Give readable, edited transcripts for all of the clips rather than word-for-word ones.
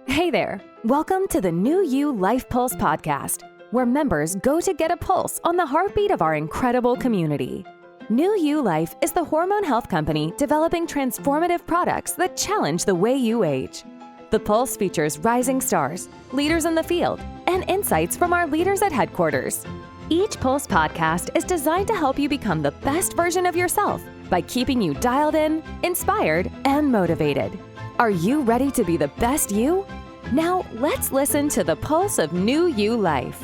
Hey there. Welcome to the New You Life Pulse podcast, where members go to get a pulse on the heartbeat of our incredible community. New You Life is the hormone health company developing transformative products that challenge the way you age. The Pulse features rising stars, leaders in the field, and insights from our leaders at headquarters. Each Pulse podcast is designed to help you become the best version of yourself by keeping you dialed in, inspired, and motivated. Are you ready to be the best you? Now, let's listen to the Pulse of New You Life.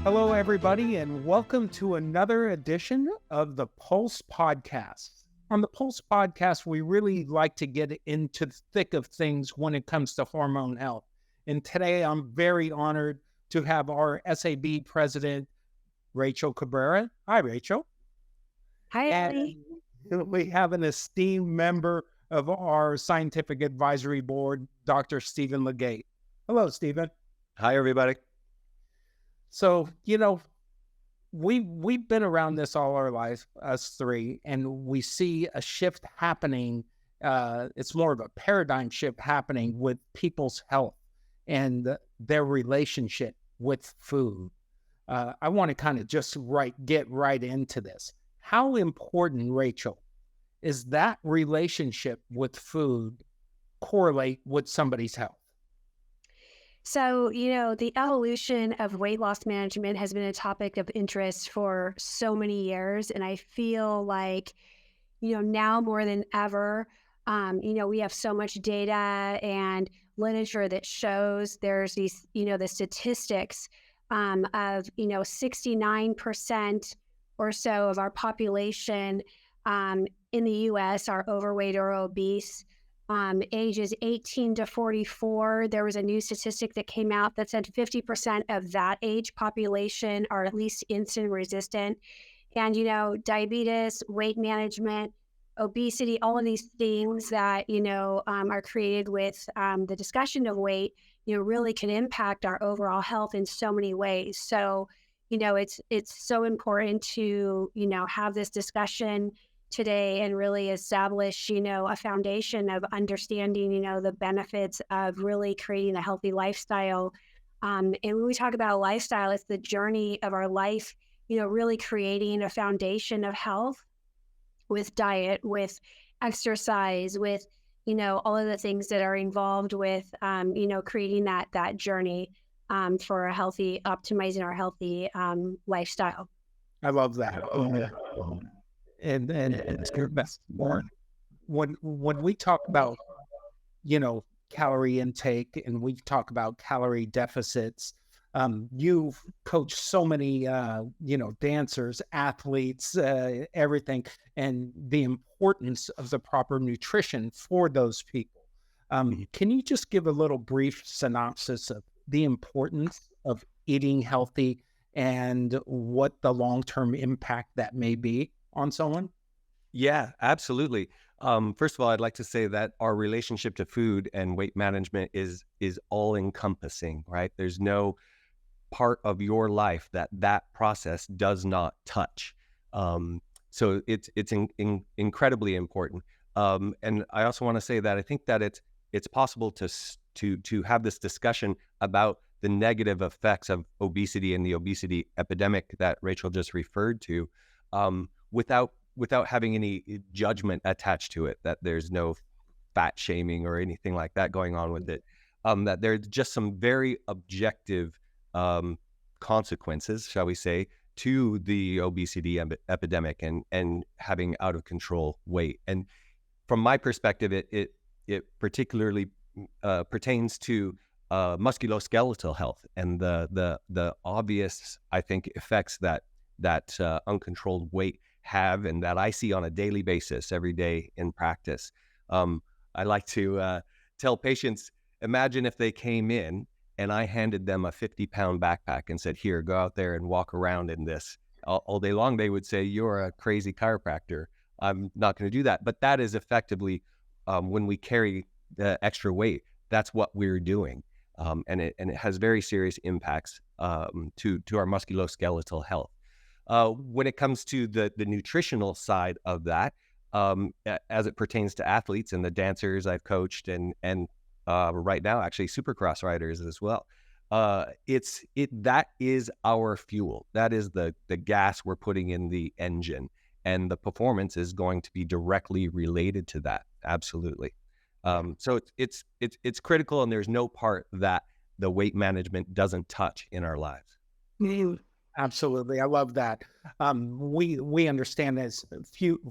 Hello, everybody, and welcome to another edition of the Pulse Podcast. On the Pulse Podcast, we really like to get into the thick of things when it comes to hormone health. And today, I'm very honored to have our SAB president, Rachael Cabreira. Hi, Rachael. Hi, Elie. And we have an esteemed member of our scientific advisory board, Dr. Stephen Legate. Hello, Stephen. Hi, everybody. So, we've been around this all our lives, us three, and we see a shift happening. It's more of a paradigm shift happening with people's health and their relationship with food. I want to kind of just get right into this. How important, Rachael, is that relationship with food correlate with somebody's health? So, the evolution of weight loss management has been a topic of interest for so many years. And I feel like, now more than ever, we have so much data and literature that shows there's these, the statistics of, 69% or so of our population in the U.S. are overweight or obese. Ages 18 to 44, there was a new statistic that came out that said 50% of that age population are at least insulin resistant. And, diabetes, weight management, obesity, all of these things that, are created with the discussion of weight, really can impact our overall health in so many ways. So, it's so important to, have this discussion today and really establish, a foundation of understanding, the benefits of really creating a healthy lifestyle. And when we talk about a lifestyle, it's the journey of our life, really creating a foundation of health with diet, with exercise, with, all of the things that are involved with, creating that journey for a healthy, optimizing our healthy lifestyle. I love that. And it's your best born. When we talk about, calorie intake and we talk about calorie deficits, you've coached so many, dancers, athletes, everything, and the importance of the proper nutrition for those people. Can you just give a little brief synopsis of the importance of eating healthy and what the long-term impact that may be on someone? Yeah, absolutely. First of all, I'd like to say that our relationship to food and weight management is all encompassing, right? There's no part of your life that process does not touch. So it's incredibly important. And I also want to say that I think that it's possible to have this discussion about the negative effects of obesity and the obesity epidemic that Rachael just referred to, without having any judgment attached to it, that there's no fat shaming or anything like that going on with it, that there's just some very objective consequences, shall we say, to the obesity epidemic and having out of control weight. And from my perspective, it particularly pertains to musculoskeletal health and the obvious, I think, effects that uncontrolled weight have and that I see on a daily basis every day in practice. I like to tell patients, imagine if they came in and I handed them a 50-pound backpack and said, here, go out there and walk around in this. All day long, they would say, you're a crazy chiropractor. I'm not going to do that. But that is effectively, when we carry the extra weight, that's what we're doing. And it has very serious impacts to our musculoskeletal health. When it comes to the nutritional side of that, as it pertains to athletes and the dancers I've coached and right now, actually supercross riders as well. That is our fuel. That is the gas we're putting in the engine, and the performance is going to be directly related to that. Absolutely. So it's critical, and there's no part that the weight management doesn't touch in our lives. Absolutely. I love that. We understand as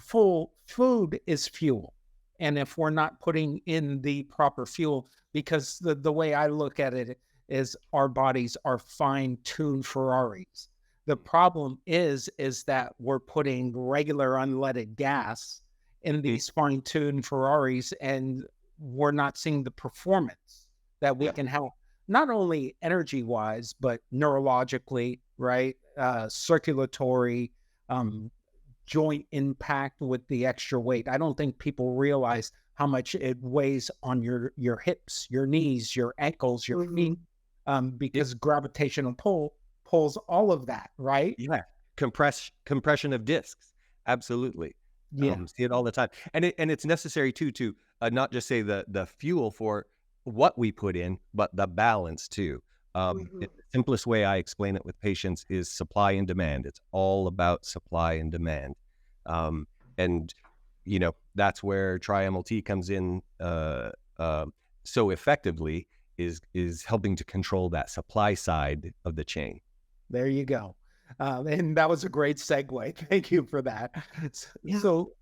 full food is fuel. And if we're not putting in the proper fuel, because the way I look at it is our bodies are fine-tuned Ferraris. The problem is that we're putting regular unleaded gas in these fine-tuned Ferraris, and we're not seeing the performance that we can have, not only energy-wise, but neurologically, right? Circulatory, joint impact with the extra weight. I don't think people realize how much it weighs on your hips, your knees, your ankles, your feet, because gravitational pull pulls all of that, right? Yeah, compression of discs, absolutely. Yeah, See it all the time, and it's necessary too to not just say the fuel for what we put in, but the balance too. The simplest way I explain it with patients is supply and demand. It's all about supply and demand. And, that's where Tri-MLT comes in so effectively, is helping to control that supply side of the chain. there you go. And that was a great segue. Thank you for that. So,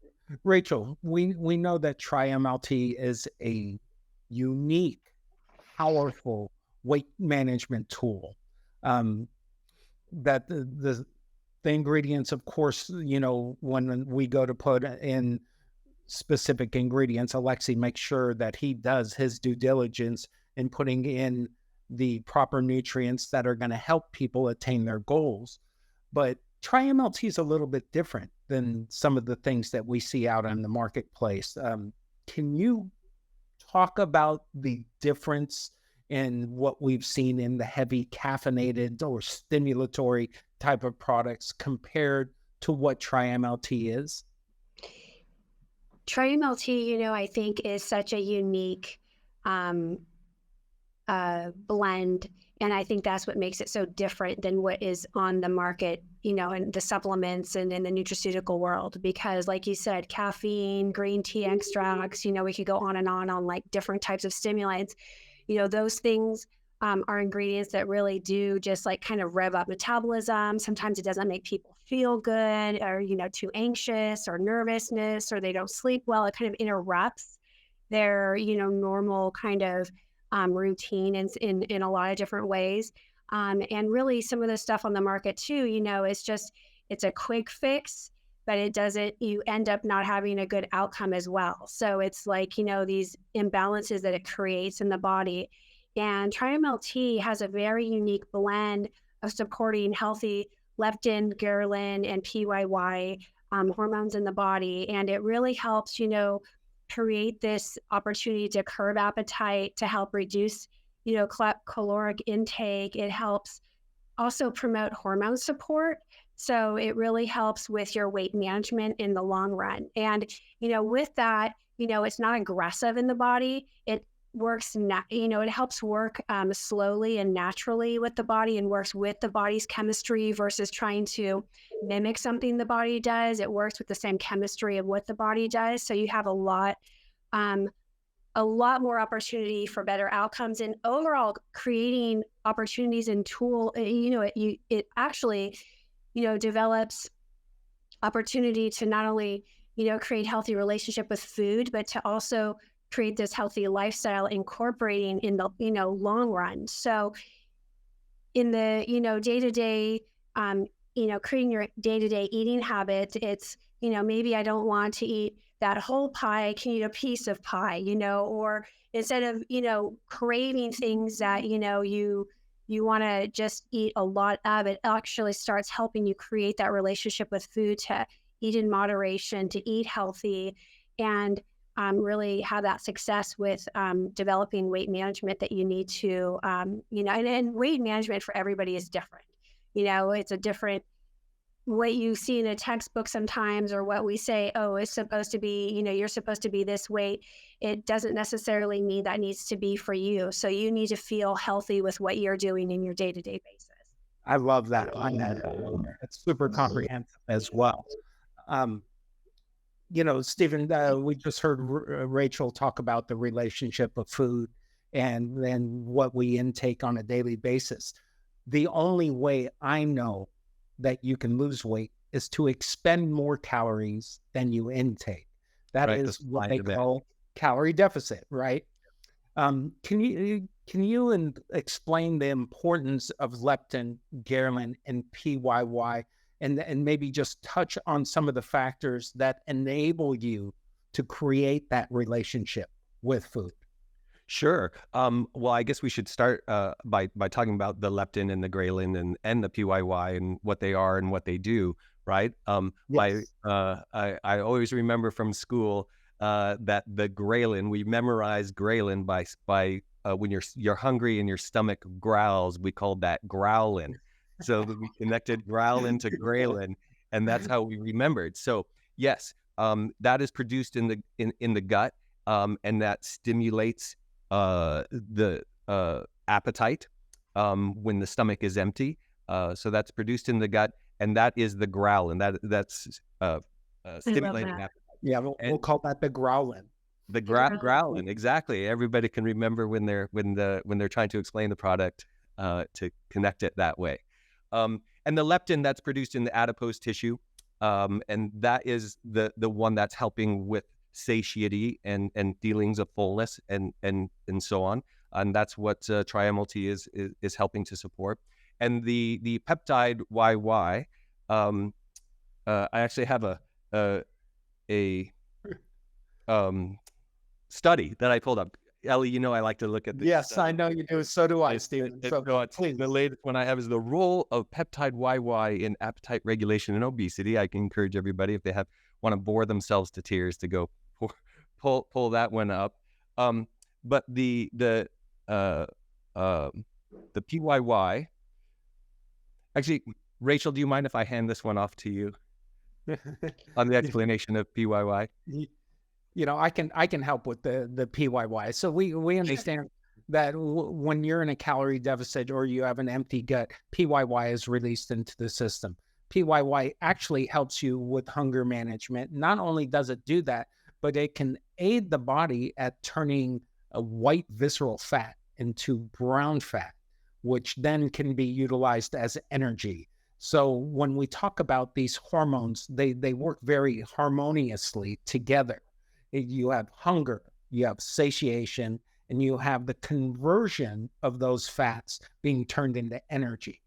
Rachel, we know that Tri-MLT is a unique, powerful weight management tool. That the ingredients, of course, when we go to put in specific ingredients, Alexi makes sure that he does his due diligence in putting in the proper nutrients that are going to help people attain their goals. But Tri-MLT is a little bit different than some of the things that we see out in the marketplace. Can you talk about the difference in what we've seen in the heavy caffeinated or stimulatory type of products compared to what Tri-MLT is? Tri-MLT, I think is such a unique blend. And I think that's what makes it so different than what is on the market, in the supplements and in the nutraceutical world. Because like you said, caffeine, green tea extracts, we could go on like different types of stimulants. Those things are ingredients that really do just like kind of rev up metabolism. Sometimes it doesn't make people feel good, or, too anxious or nervousness, or they don't sleep well. It kind of interrupts their, normal kind of routine in a lot of different ways. And really some of the stuff on the market too, it's a quick fix, but you end up not having a good outcome as well. So it's like, these imbalances that it creates in the body. And Tri-MLT has a very unique blend of supporting healthy leptin, ghrelin, and PYY hormones in the body. And it really helps, create this opportunity to curb appetite, to help reduce, caloric intake. It helps also promote hormone support. So it really helps with your weight management in the long run. And, with that, it's not aggressive in the body. It works, it helps work slowly and naturally with the body, and works with the body's chemistry versus trying to mimic something the body does. It works with the same chemistry of what the body does. So you have a lot more opportunity for better outcomes, and overall creating opportunities and it actually, develops opportunity to not only, create healthy relationship with food, but to also create this healthy lifestyle incorporating in the, long run. So in the, day-to-day, creating your day-to-day eating habits, it's, maybe I don't want to eat that whole pie, I can eat a piece of pie, or instead of, craving things that, you want to just eat a lot of, it actually starts helping you create that relationship with food, to eat in moderation, to eat healthy, and really have that success with developing weight management that you need to, and weight management for everybody is different. It's a different what you see in a textbook sometimes, or what we say, oh, it's supposed to be, you're supposed to be this weight. It doesn't necessarily mean that needs to be for you. So you need to feel healthy with what you're doing in your day-to-day basis. I love that. It's super comprehensive as well. Stephen, we just heard Rachel talk about the relationship of food and then what we intake on a daily basis. The only way I know that you can lose weight is to expend more calories than you intake. That is what they call calorie deficit, right? Can you explain the importance of leptin, ghrelin, and PYY, and maybe just touch on some of the factors that enable you to create that relationship with food? Sure. Well, I guess we should start by talking about the leptin and the ghrelin and the PYY and what they are and what they do, right? Yes. I always remember from school that the ghrelin, we memorize ghrelin by when you're hungry and your stomach growls, we called that growlin. So we connected growlin to ghrelin, and that's how we remembered. So yes, that is produced in the gut, and that stimulates the appetite when the stomach is empty. So that's produced in the gut, and that is the growlin. That's stimulating appetite. Yeah, we'll call that the growlin. The growlin, exactly. Everybody can remember when they're trying to explain the product to connect it that way. And the leptin, that's produced in the adipose tissue, and that is the one that's helping with satiety and feelings of fullness and so on. And that's what Tri-MLT is helping to support. And the peptide YY, I actually have a study that I pulled up. Elie, I like to look at this. Yes, study. I know you do. So do I, Stephen. Please. The latest one I have is the role of peptide YY in appetite regulation and obesity. I can encourage everybody, if they want to bore themselves to tears, to go pull that one up. But the PYY. Actually, Rachel, do you mind if I hand this one off to you on the explanation of PYY? I can help with the PYY. So we understand that when you're in a calorie deficit or you have an empty gut, PYY is released into the system. PYY actually helps you with hunger management. Not only does it do that, but it can aid the body at turning a white visceral fat into brown fat, which then can be utilized as energy. So when we talk about these hormones, they work very harmoniously together. You have hunger, you have satiation, and you have the conversion of those fats being turned into energy.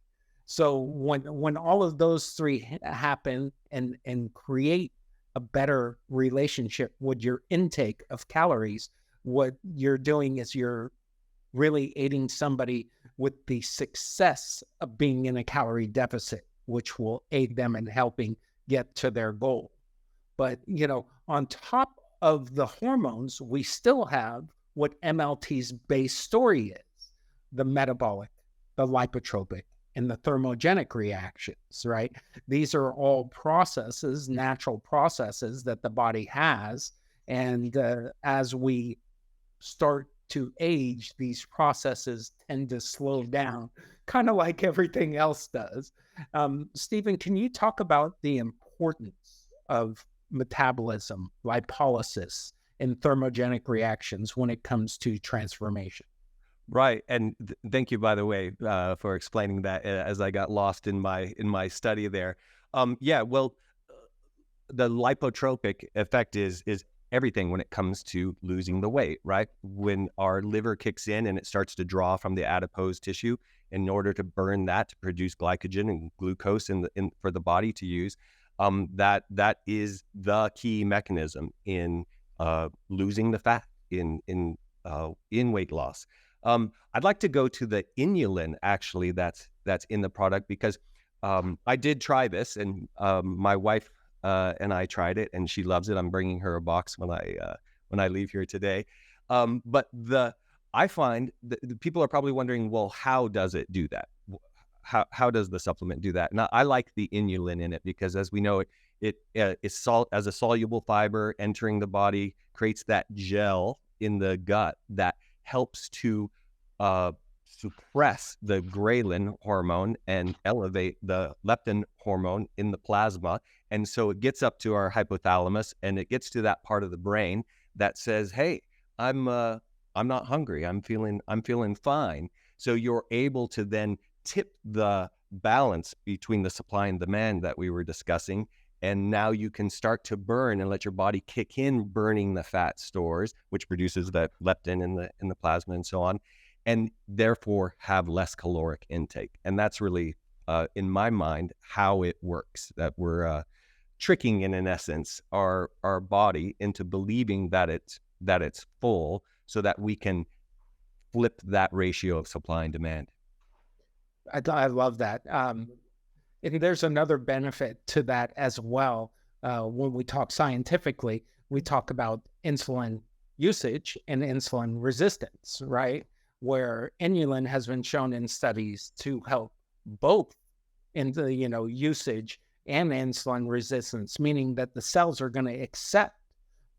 So when all of those three happen and create a better relationship with your intake of calories, what you're doing is you're really aiding somebody with the success of being in a calorie deficit, which will aid them in helping get to their goal. But, on top of the hormones, we still have what MLT's base story is: the metabolic, the lipotropic, and the thermogenic reactions, right? These are all processes, natural processes that the body has. And as we start to age, these processes tend to slow down, kind of like everything else does. Stephen, can you talk about the importance of metabolism, lipolysis, and thermogenic reactions when it comes to transformation? Right, and thank you, by the way, for explaining that, as I got lost in my study there. The lipotropic effect is everything when it comes to losing the weight, right? When our liver kicks in and it starts to draw from the adipose tissue in order to burn that to produce glycogen and glucose for the body to use, that is the key mechanism in losing the fat in weight loss. I'd like to go to the inulin, actually, that's in the product, because I did try this, and my wife and I tried it, and she loves it. I'm bringing her a box when I leave here today. But I find that the people are probably wondering, well, how does it do that? how does the supplement do that? And I like the inulin in it because, as we know, it is as a soluble fiber entering the body, creates that gel in the gut that helps to suppress the ghrelin hormone and elevate the leptin hormone in the plasma. And so it gets up to our hypothalamus and it gets to that part of the brain that says, hey, I'm not hungry. I'm feeling fine. So you're able to then tip the balance between the supply and demand that we were discussing. And now you can start to burn and let your body kick in burning the fat stores, which produces that leptin in the plasma and so on, and therefore have less caloric intake. And that's really, in my mind, how it works, that we're tricking, in essence, our body into believing that it's full so that we can flip that ratio of supply and demand. I love that. And there's another benefit to that as well. When we talk scientifically, we talk about insulin usage and insulin resistance, right? Where inulin has been shown in studies to help both in the, usage and insulin resistance, meaning that the cells are going to accept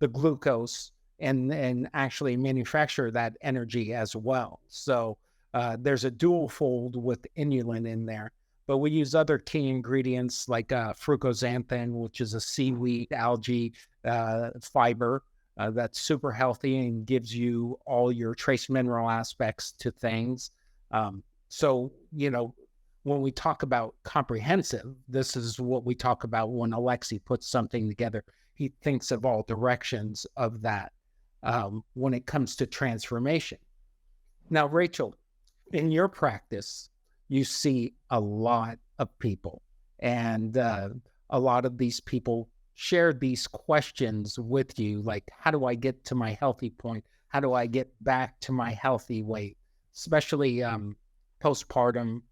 the glucose and actually manufacture that energy as well. So there's a dual fold with inulin in there. But we use other key ingredients like fucoxanthin, which is a seaweed algae fiber that's super healthy and gives you all your trace mineral aspects to things. So, when we talk about comprehensive, this is what we talk about when Alexi puts something together. He thinks of all directions of that when it comes to transformation. Now, Rachael, in your practice, you see a lot of people, and a lot of these people share these questions with you, like, how do I get to my healthy point? How do I get back to my healthy weight? Especially postpartum,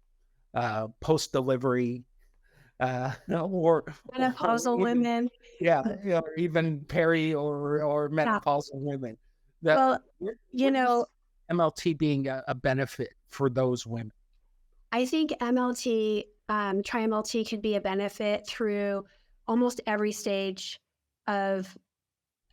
post-delivery, or menopausal women. Yeah, or even peri or menopausal women. MLT being a benefit for those women. I think MLT, tri-MLT could be a benefit through almost every stage of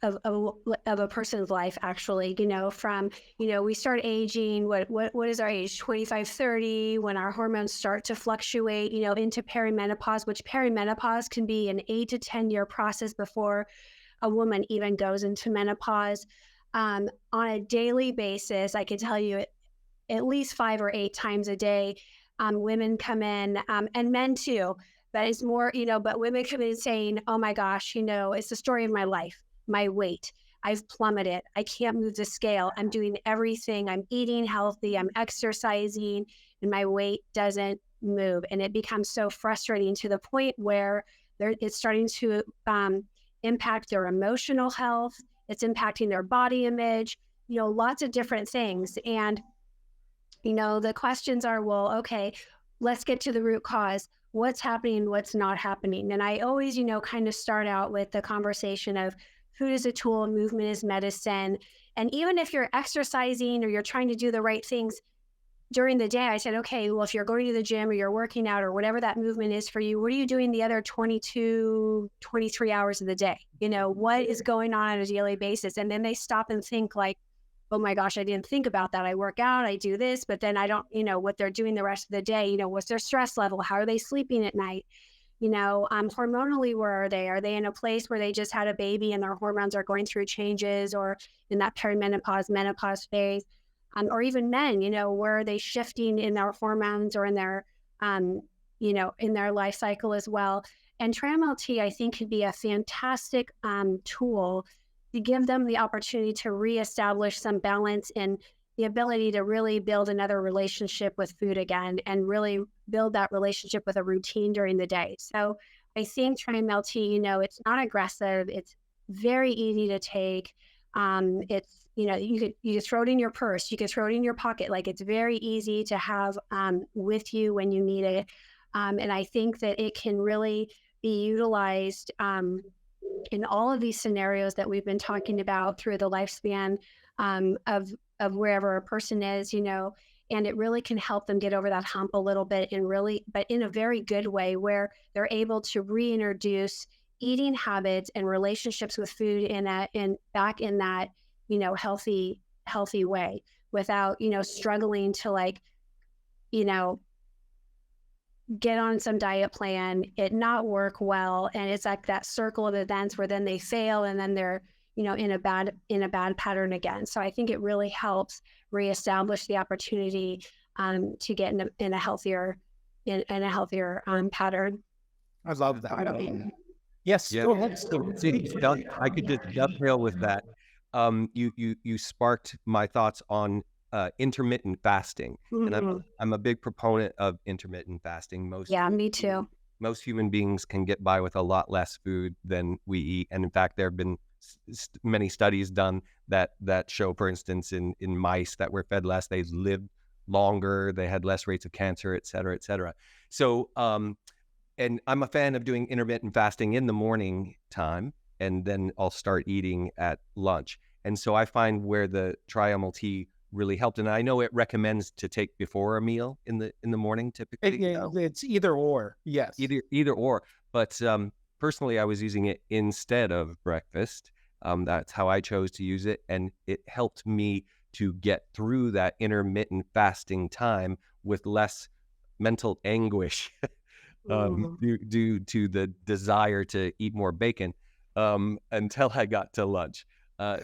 a person's life, actually, from, we start aging, what is our age, 25, 30, when our hormones start to fluctuate, into perimenopause, which perimenopause can be an 8 to 10 year process before a woman even goes into menopause. On a daily basis, I can tell you at least 5 or 8 times a day, women come in, and men too, but it's more, but women come in saying, oh my gosh, it's the story of my life, my weight. I've plummeted. I can't move the scale. I'm doing everything. I'm eating healthy. I'm exercising, and my weight doesn't move. And it becomes so frustrating to the point where it's starting to impact their emotional health. It's impacting their body image, lots of different things. And the questions are, well, okay, let's get to the root cause. What's happening? What's not happening? And I always, kind of start out with the conversation of food is a tool, movement is medicine. And even if you're exercising or you're trying to do the right things during the day, I said, okay, well, if you're going to the gym or you're working out or whatever that movement is for you, what are you doing the other 22, 23 hours of the day? What is going on a daily basis? And then they stop and think like, oh my gosh, I didn't think about that. I work out, I do this, but then I don't, what they're doing the rest of the day, what's their stress level? How are they sleeping at night? Hormonally, where are they? Are they in a place where they just had a baby and their hormones are going through changes, or in that perimenopause, menopause phase? Or even men, where are they shifting in their hormones or in their, in their life cycle as well? And TriMLT, I think, could be a fantastic tool to give them the opportunity to reestablish some balance and the ability to really build another relationship with food again and really build that relationship with a routine during the day. So I think TriMLT, it's not aggressive. It's very easy to take. It's, you could throw it in your purse. You could throw it in your pocket. Like, it's very easy to have with you when you need it. And I think that it can really be utilized in all of these scenarios that we've been talking about through the lifespan of wherever a person is, And it really can help them get over that hump a little bit, but in a very good way, where they're able to reintroduce eating habits and relationships with food back in that, healthy way, without, struggling to get on some diet plan, it not work well. And it's like that circle of events where then they fail and then they're, in a bad pattern again. So I think it really helps reestablish the opportunity to get in a healthier pattern. I love that. Yes. Yeah. Go ahead. I could just dovetail with that. You sparked my thoughts on intermittent fasting, and I'm a big proponent of intermittent fasting. Me too. Most human beings can get by with a lot less food than we eat, and in fact, there have been many studies done that show, for instance, in mice that were fed less, they lived longer, they had less rates of cancer, et cetera, et cetera. So, and I'm a fan of doing intermittent fasting in the morning time, and then I'll start eating at lunch. And so I find where the Tri-MLT really helped, and I know it recommends to take before a meal in the morning typically. It's either or. Yes, either or. But personally, I was using it instead of breakfast. That's how I chose to use it, and it helped me to get through that intermittent fasting time with less mental anguish due to the desire to eat more bacon until I got to lunch.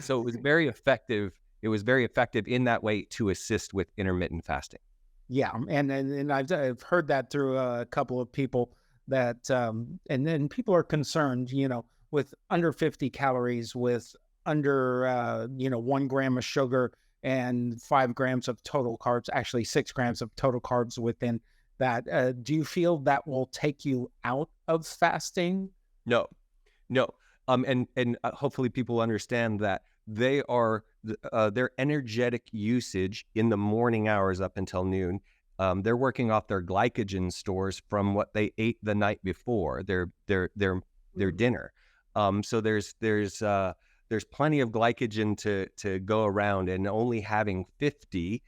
So it was very effective. It was very effective in that way to assist with intermittent fasting. Yeah, and I've heard that through a couple of people that, and then people are concerned, with under 50 calories, with under 1 gram of sugar and 5 grams of total carbs, actually 6 grams of total carbs within that. Do you feel that will take you out of fasting? No. And hopefully people understand that they are their energetic usage in the morning hours up until noon. They're working off their glycogen stores from what they ate the night before, their dinner. So there's plenty of glycogen to go around, and only having 50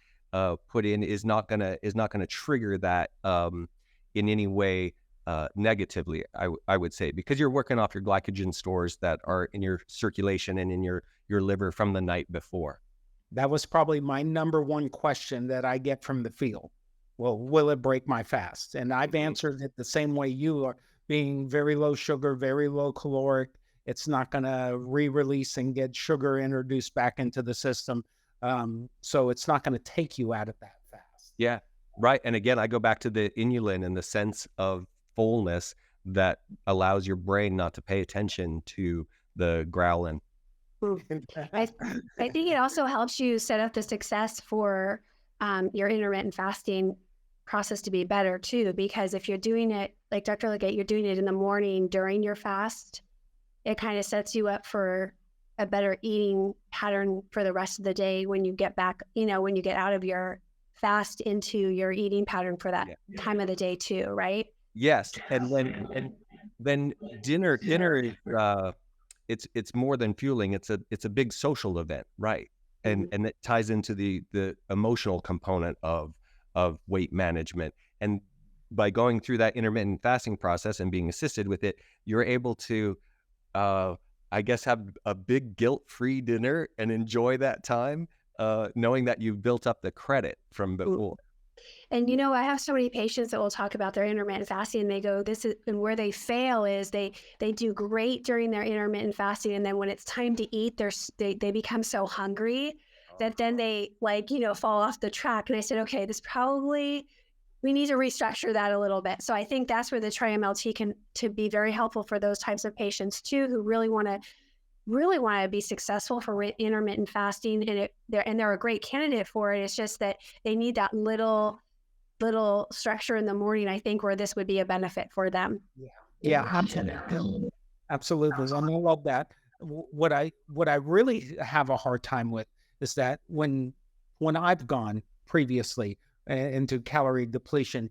put in is not gonna trigger that in any way negatively, I would say, because you're working off your glycogen stores that are in your circulation and in your liver from the night before. That was probably my number one question that I get from the field. Well, will it break my fast? And I've answered it the same way you are, being very low sugar, very low caloric. It's not going to re-release and get sugar introduced back into the system. So it's not going to take you out of that fast. Yeah, right. And again, I go back to the inulin and the sense of fullness that allows your brain not to pay attention to the ghrelin. I think it also helps you set up the success for your intermittent fasting process to be better too, because if you're doing it, like Dr. Legate, you're doing it in the morning during your fast, it kind of sets you up for a better eating pattern for the rest of the day when you get back, when you get out of your fast into your eating pattern for that time of the day too, right? Yes. And then dinner it's more than fueling. It's a big social event, right? And it ties into the emotional component of weight management. And by going through that intermittent fasting process and being assisted with it, you're able to, I guess, have a big guilt-free dinner and enjoy that time, knowing that you've built up the credit from before. And, I have so many patients that will talk about their intermittent fasting, and they go, and where they fail is they do great during their intermittent fasting. And then when it's time to eat, they become so hungry that then they fall off the track. And I said, okay, we need to restructure that a little bit. So I think that's where the Tri-MLT can be very helpful for those types of patients too, who really want to be successful for intermittent fasting, and they're a great candidate for it. It's just that they need that little structure in the morning, I think, where this would be a benefit for them. Yeah, absolutely. I love that. What I really have a hard time with is that when I've gone previously into calorie depletion,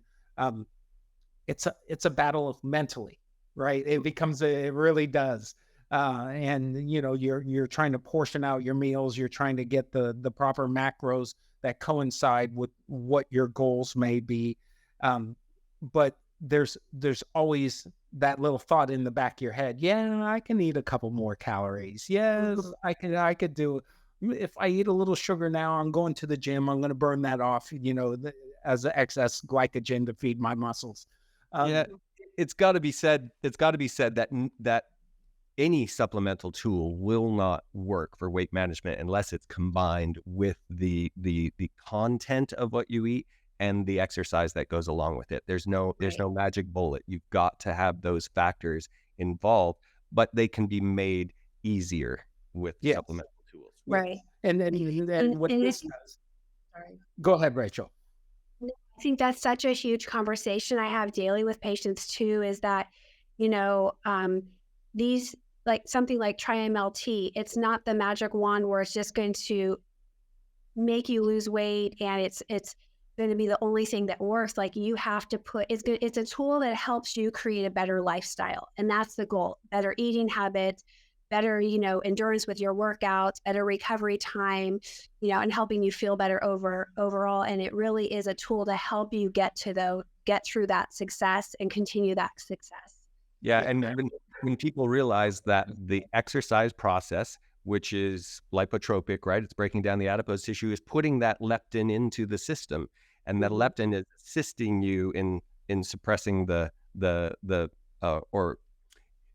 it's a battle mentally, right? It really does. And you're trying to portion out your meals. You're trying to get the proper macros that coincide with what your goals may be. But there's always that little thought in the back of your head. Yeah, I can eat a couple more calories. Yes, I could do. If I eat a little sugar now, I'm going to the gym. I'm going to burn that off, as excess glycogen to feed my muscles. Yeah, it's got to be said. It's got to be said that any supplemental tool will not work for weight management unless it's combined with the content of what you eat and the exercise that goes along with it. There's no magic bullet. You've got to have those factors involved, but they can be made easier with supplemental tools. Right. And then what this does. Go ahead, Rachel. I think that's such a huge conversation I have daily with patients too, is that, these, like something like TriMLT, it's not the magic wand where it's just going to make you lose weight and it's going to be the only thing that works. Like you have to it's a tool that helps you create a better lifestyle. And that's the goal. Better eating habits, better, endurance with your workouts, better recovery time, and helping you feel better overall. And it really is a tool to help you get through that success and continue that success. Yeah. And when people realize that the exercise process, which is lipotropic, right? It's breaking down the adipose tissue, is putting that leptin into the system. And that leptin is assisting you in suppressing or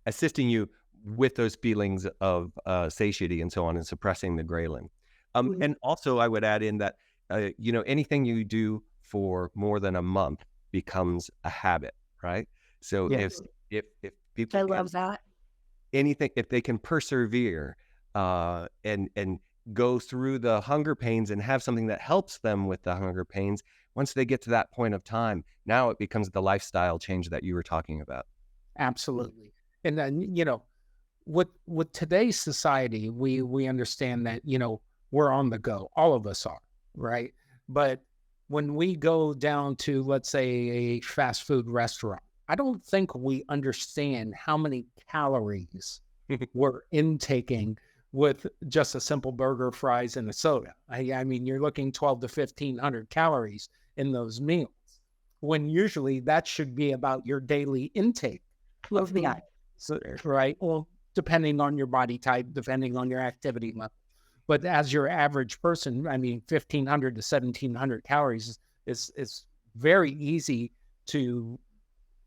assisting you with those feelings of satiety and so on, and suppressing the ghrelin. And also I would add in that, anything you do for more than a month becomes a habit, right? So if people, I love that. Anything, if they can persevere and go through the hunger pains and have something that helps them with the hunger pains, once they get to that point of time, now it becomes the lifestyle change that you were talking about. Absolutely. And then, with today's society, we understand that, we're on the go. All of us are, right? But when we go down to, let's say, a fast food restaurant, I don't think we understand how many calories we're intaking with just a simple burger, fries, and a soda. I mean, you're looking 12 to 1,500 calories in those meals, when usually that should be about your daily intake of the items, right? Well, depending on your body type, depending on your activity level. But as your average person, I mean, 1,500 to 1,700 calories is very easy to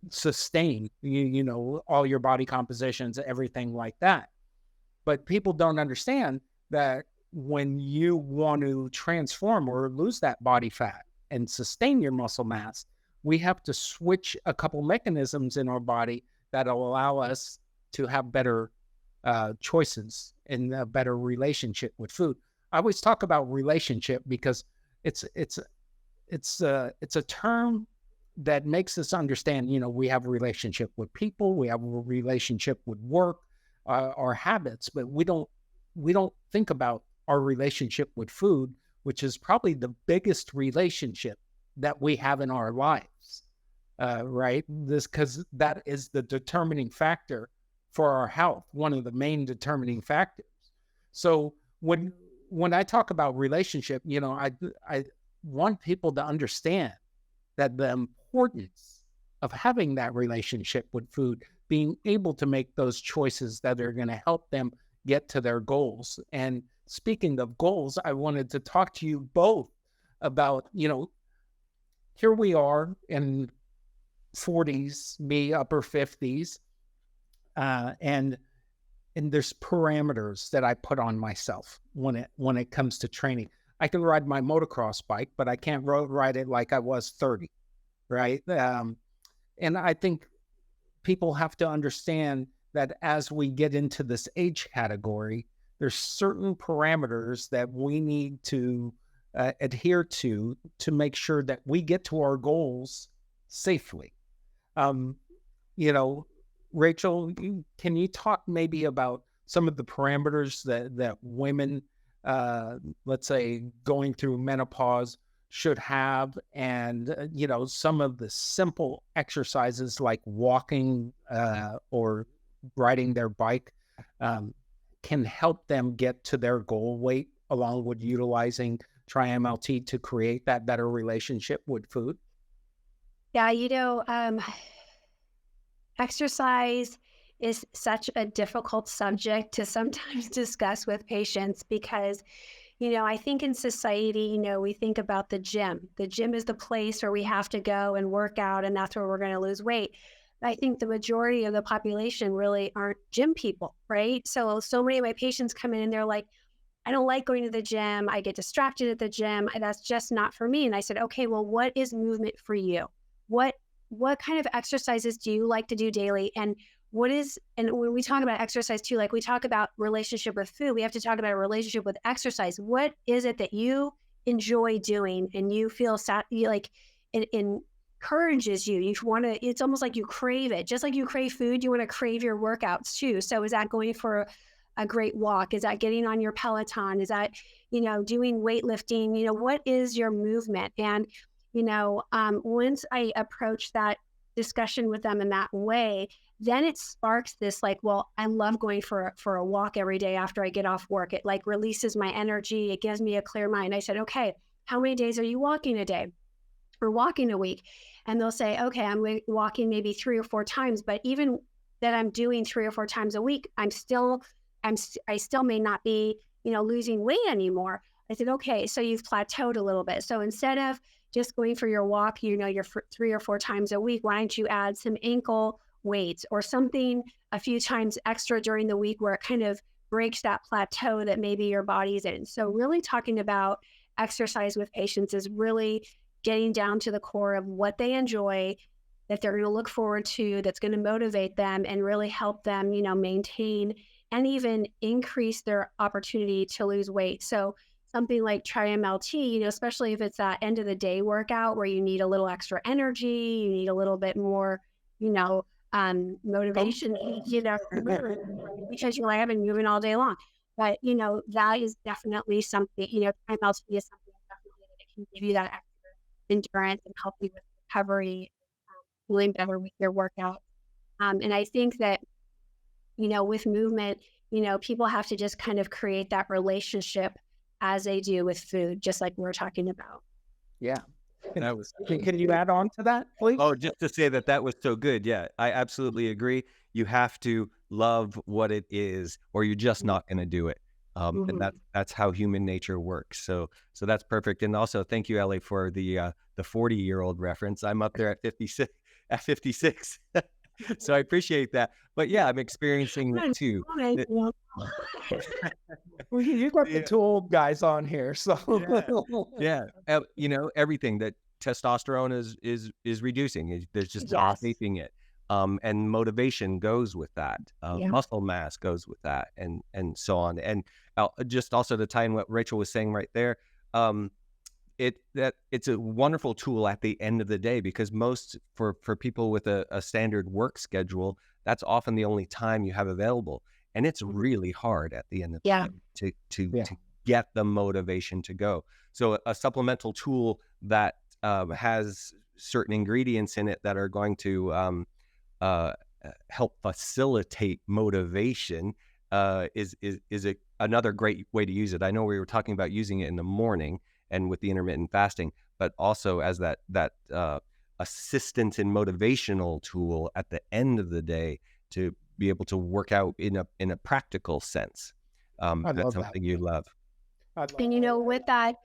sustain, all your body compositions, everything like that. But people don't understand that when you want to transform or lose that body fat and sustain your muscle mass, we have to switch a couple mechanisms in our body that'll allow us to have better choices and a better relationship with food. I always talk about relationship because it's a term that makes us understand, we have a relationship with people, we have a relationship with work, our habits, but we don't think about our relationship with food, which is probably the biggest relationship that we have in our lives, right? Because that is the determining factor for our health, one of the main determining factors. So when I talk about relationship, I want people to understand that the importance of having that relationship with food, being able to make those choices that are going to help them get to their goals. And speaking of goals, I wanted to talk to you both about, here we are in 40s, me upper 50s, and there's parameters that I put on myself when it comes to training. I can ride my motocross bike, but I can't ride it like I was 30, right? And I think people have to understand that as we get into this age category, there's certain parameters that we need to adhere to make sure that we get to our goals safely. Rachel, can you talk maybe about some of the parameters that women, let's say, going through menopause should have, and some of the simple exercises like walking or riding their bike can help them get to their goal weight, along with utilizing TriMLT to create that better relationship with food? Yeah, exercise is such a difficult subject to sometimes discuss with patients because, I think in society, we think about the gym. The gym is the place where we have to go and work out, and that's where we're going to lose weight. I think the majority of the population really aren't gym people, right? So many of my patients come in and they're like, I don't like going to the gym. I get distracted at the gym. That's just not for me. And I said, okay, well, what is movement for you? What kind of exercises do you like to do daily? And when we talk about exercise too, like we talk about relationship with food, we have to talk about a relationship with exercise. What is it that you enjoy doing and you feel like it encourages you? It's almost like you crave it. Just like you crave food, you want to crave your workouts too. So is that going for a great walk? Is that getting on your Peloton? Is that, doing weightlifting? What is your movement? And, once I approach that discussion with them in that way, then it sparks this like, well, I love going for a walk every day after I get off work. It like releases my energy. It gives me a clear mind. I said, okay, how many days are you walking a day or walking a week? And they'll say, okay, I'm walking maybe 3 or 4 times, but even that I'm doing 3 or 4 times a week, I still may not be, losing weight anymore. I said, okay, so you've plateaued a little bit. So instead of just going for your walk, your 3 or 4 times a week, why don't you add some ankle weights or something a few times extra during the week where it kind of breaks that plateau that maybe your body's in. So really talking about exercise with patients is really getting down to the core of what they enjoy, that they're going to look forward to, that's going to motivate them and really help them, maintain and even increase their opportunity to lose weight. So something like TriMLT, especially if it's that end of the day workout where you need a little extra energy, you need a little bit more, motivation, because you're like, I've been moving all day long. But, that is definitely something, TriMLT is something definitely that can give you that extra endurance and help you with recovery, feeling better with your workout. And I think that, with movement, people have to just kind of create that relationship as they do with food, just like we're talking about. Yeah. Can you add on to that, please? Oh, just to say that was so good. Yeah, I absolutely agree. You have to love what it is, or you're just not going to do it. And that's how human nature works. So that's perfect. And also, thank you, Elie, for the 40-year-old reference. I'm up there at 56. So I appreciate that. But yeah, I'm experiencing it too. Well, you got the 2 old guys on here, so yeah. Everything that testosterone is reducing. There's just escaping it. And motivation goes with that. Muscle mass goes with that, and so on. And just also to tie in what Rachael was saying right there, it's a wonderful tool at the end of the day, because for people with a standard work schedule, that's often the only time you have available, and it's really hard at the end of the day to get the motivation to go. So a supplemental tool that has certain ingredients in it that are going to help facilitate motivation is another great way to use it. I know we were talking about using it in the morning and with the intermittent fasting, but also as that assistant and motivational tool at the end of the day to be able to work out in a practical sense. That's something you love. And with that,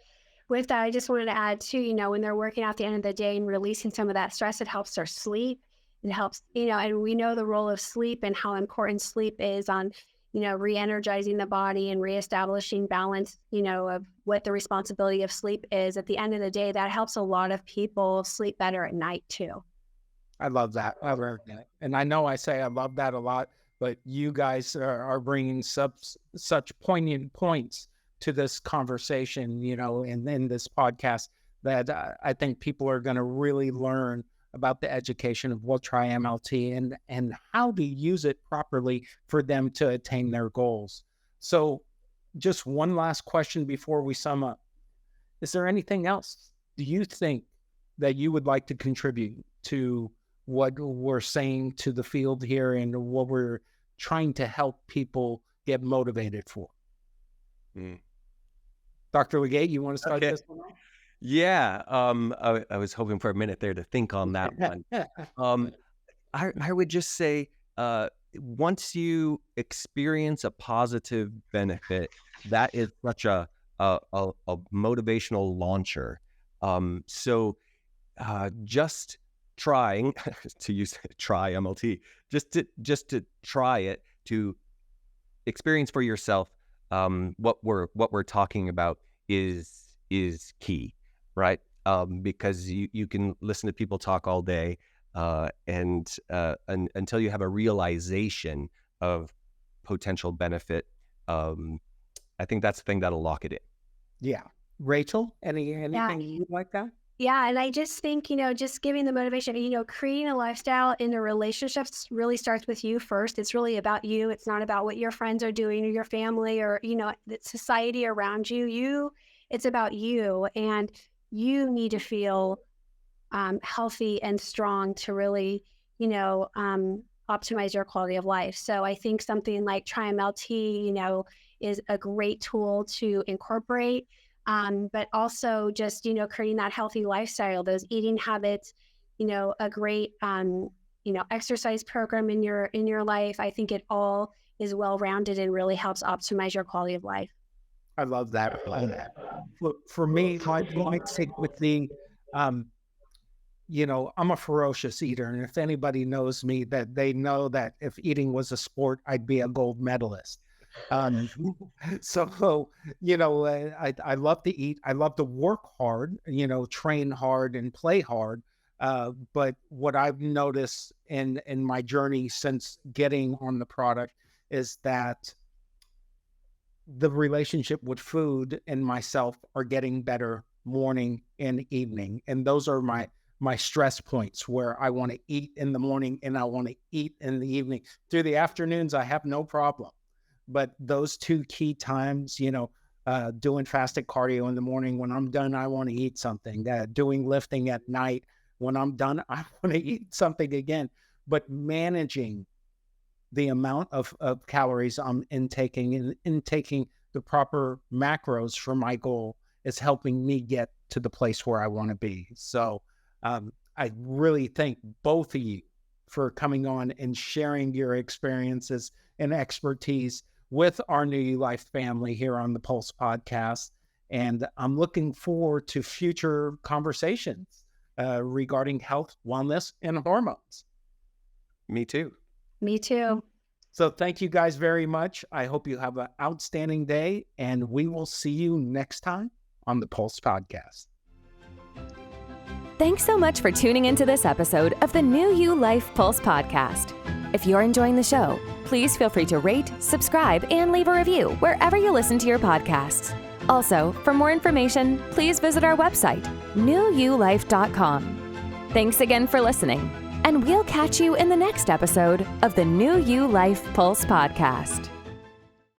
I just wanted to add too, when they're working out at the end of the day and releasing some of that stress, it helps their sleep. It helps, and we know the role of sleep and how important sleep is on, re-energizing the body and reestablishing balance, of what the responsibility of sleep is. At the end of the day, that helps a lot of people sleep better at night too. I love that. And I know I say I love that a lot, but you guys are bringing such poignant points to this conversation, and in this podcast that I think people are going to really learn about the education of what TriMLT and how to use it properly for them to attain their goals. So just one last question before we sum up. Is there anything else do you think that you would like to contribute to what we're saying to the field here and what we're trying to help people get motivated for? Dr. Legate, you want to start Okay. this one off? Yeah. I was hoping for a minute there to think on that one. I would just say, once you experience a positive benefit, that is such a motivational launcher. So just trying to use try MLT, just to try it, to experience for yourself what we're talking about is key, right? Because you can listen to people talk all day, and until you have a realization of potential benefit, I think that's the thing that'll lock it in. Yeah. Rachel, anything you'd like that? Yeah, and I just think, just giving the motivation, creating a lifestyle in the relationships really starts with you first. It's really about you. It's not about what your friends are doing or your family or, the society around you. It's about you, and you need to feel healthy and strong to really, optimize your quality of life. So I think something like TryMLT, is a great tool to incorporate. But also just, creating that healthy lifestyle, those eating habits, a great, exercise program in your life. I think it all is well-rounded and really helps optimize your quality of life. I love that. For me, I stick with the, I'm a ferocious eater. And if anybody knows me, that they know that if eating was a sport, I'd be a gold medalist. So, I love to eat. I love to work hard, train hard and play hard. But what I've noticed in my journey since getting on the product is that the relationship with food and myself are getting better morning and evening. And those are my stress points, where I want to eat in the morning and I want to eat in the evening. Through the afternoons, I have no problem. But those two key times, doing fasted cardio in the morning, when I'm done, I want to eat something. Doing lifting at night, when I'm done, I want to eat something again. But managing the amount of calories I'm intaking and intaking the proper macros for my goal is helping me get to the place where I want to be. So I really thank both of you for coming on and sharing your experiences and expertise with our New You Life family here on the Pulse podcast. And I'm looking forward to future conversations regarding health, wellness, and hormones. Me too. Me too. So thank you guys very much. I hope you have an outstanding day, and we will see you next time on the Pulse podcast. Thanks so much for tuning into this episode of the New You Life Pulse podcast. If you're enjoying the show, please feel free to rate, subscribe, and leave a review wherever you listen to your podcasts. Also, for more information, please visit our website, newyoulife.com. Thanks again for listening, and we'll catch you in the next episode of the New You Life Pulse podcast.